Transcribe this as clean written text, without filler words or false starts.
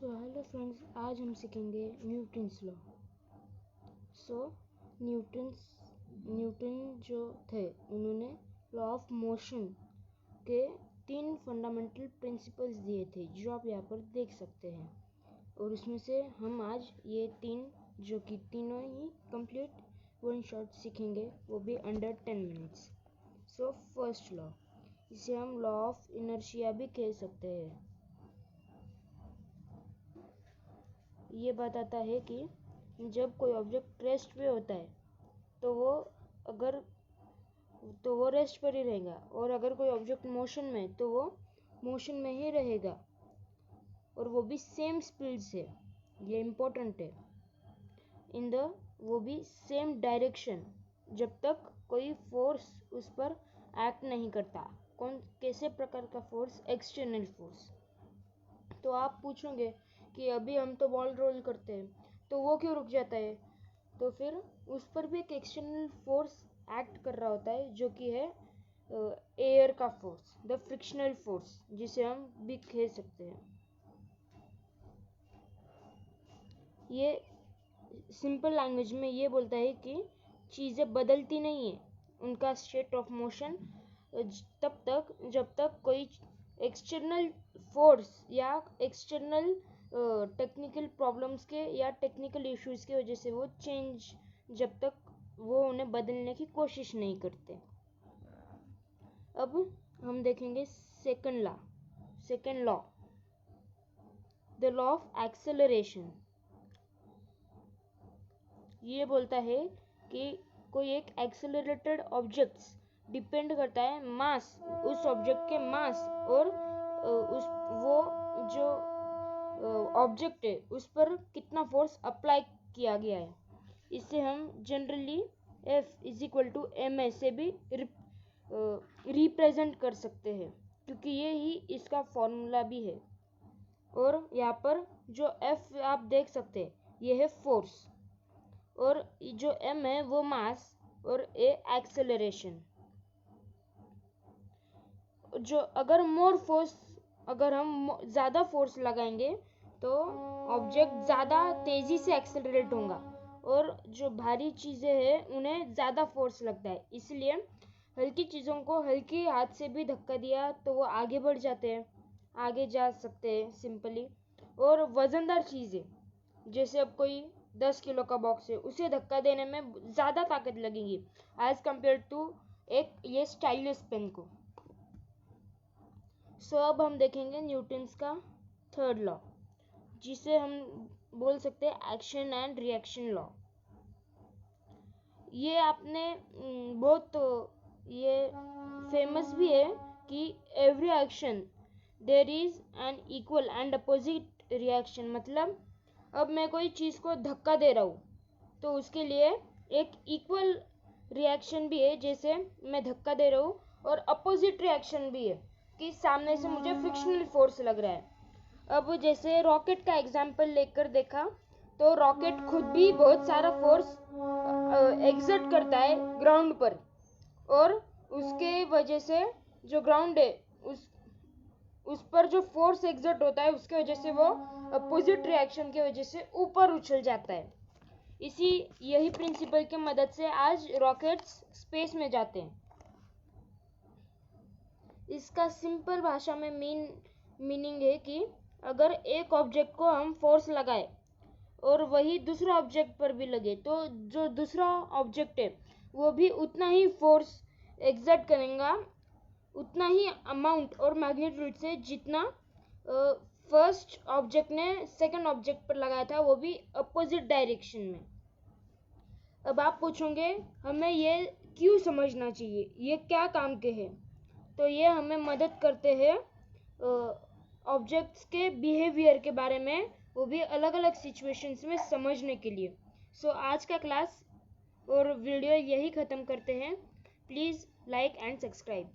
Hello friends, आज हम सीखेंगे न्यूटन्स लॉ। न्यूटन जो थे उन्होंने लॉ ऑफ मोशन के 3 फंडामेंटल प्रिंसिपल्स दिए थे जो आप यहाँ पर देख सकते हैं। और उसमें से हम आज ये 3 जो कि तीनों ही कंप्लीट वन शॉट सीखेंगे, वो भी अंडर 10 मिनट्स। फर्स्ट लॉ, इसे हम लॉ ऑफ इनर्शिया भी कह सकते हैं। ये बताता है कि जब कोई ऑब्जेक्ट रेस्ट पे होता है तो वो रेस्ट पर ही रहेगा, और अगर कोई ऑब्जेक्ट मोशन में है तो वो मोशन में ही रहेगा, और वो भी सेम स्पीड से। ये इम्पोर्टेंट है। वो भी सेम डायरेक्शन, जब तक कोई फोर्स उस पर एक्ट नहीं करता। कैसे प्रकार का फोर्स? External force. तो आप पूछोगे कि अभी हम तो बॉल रोल करते हैं तो वो क्यों रुक जाता है? तो फिर उस पर भी एक एक्सटर्नल फोर्स एक्ट कर रहा होता है, जो कि है एयर का फोर्स, द फ्रिक्शनल फोर्स, जिसे हम भी कह सकते हैं। ये सिंपल लैंग्वेज में ये बोलता है कि चीज़ें बदलती नहीं है उनका स्टेट ऑफ मोशन तब तक जब तक कोई एक्सटर्नल फोर्स या एक्सटर्नल टेक्निकल प्रॉब्लम्स के या टेक्निकल इश्यूज की वजह से वो चेंज, जब तक वो उन्हें बदलने की कोशिश नहीं करते। अब हम देखेंगे second law, the law of acceleration. ये बोलता है कि कोई एक एक्सेलरेटेड ऑब्जेक्ट्स डिपेंड करता है मास, उस ऑब्जेक्ट के मास और वो जो ऑब्जेक्ट है उस पर कितना फोर्स अप्लाई किया गया है। इसे हम जनरली F = ma से भी रिप्रेजेंट कर सकते हैं, क्योंकि ये ही इसका फॉर्मूला भी है। और यहाँ पर जो F आप देख सकते हैं, ये है फोर्स, और जो m है वो मास, और a एक्सेलरेशन। जो अगर हम ज़्यादा फोर्स लगाएंगे तो ऑब्जेक्ट ज़्यादा तेज़ी से एक्सेलरेट होगा, और जो भारी चीज़ें हैं उन्हें ज़्यादा फोर्स लगता है। इसलिए हल्की चीज़ों को हल्की हाथ से भी धक्का दिया तो वो आगे बढ़ जाते हैं, आगे जा सकते हैं सिंपली। और वज़नदार चीज़ें, जैसे अब कोई 10 किलो का बॉक्स है, उसे धक्का देने में ज़्यादा ताकत लगेगी एज कम्पेयर टू ये स्टाइलस पेन को। अब हम देखेंगे न्यूटन्स का थर्ड लॉ, जिसे हम बोल सकते हैं एक्शन एंड रिएक्शन लॉ। ये आपने बहुत ये फेमस भी है कि every action there is an equal and opposite reaction. मतलब अब मैं कोई चीज़ को धक्का दे रहा हूँ तो उसके लिए एक इक्वल रिएक्शन भी है, जैसे मैं धक्का दे रहा हूँ, और अपोजिट रिएक्शन भी है कि सामने से मुझे फ्रिक्शनल फोर्स लग रहा है। अब जैसे रॉकेट का एग्जाम्पल लेकर देखा तो रॉकेट खुद भी बहुत सारा फोर्स एक्सर्ट करता है ग्राउंड पर, और उसके वजह से जो ग्राउंड है उस पर जो फोर्स एक्सर्ट होता है उसके वजह से वो अपोजिट रिएक्शन की वजह से ऊपर उछल जाता है। यही प्रिंसिपल की मदद से आज रॉकेट्स स्पेस में जाते हैं। इसका सिंपल भाषा में मीनिंग है कि अगर एक ऑब्जेक्ट को हम फोर्स लगाए और वही दूसरा ऑब्जेक्ट पर भी लगे, तो जो दूसरा ऑब्जेक्ट है वो भी उतना ही फोर्स एक्सर्ट करेगा, उतना ही अमाउंट और मैग्नीट्यूड से जितना फर्स्ट ऑब्जेक्ट ने सेकंड ऑब्जेक्ट पर लगाया था, वो भी अपोजिट डायरेक्शन में। अब आप पूछोगे हमें ये क्यों समझना चाहिए, ये क्या काम के हैं? तो ये हमें मदद करते हैं ऑब्जेक्ट्स के बिहेवियर के बारे में, वो भी अलग अलग सिचुएशंस में समझने के लिए। आज का क्लास और वीडियो यही ख़त्म करते हैं। Please like and subscribe.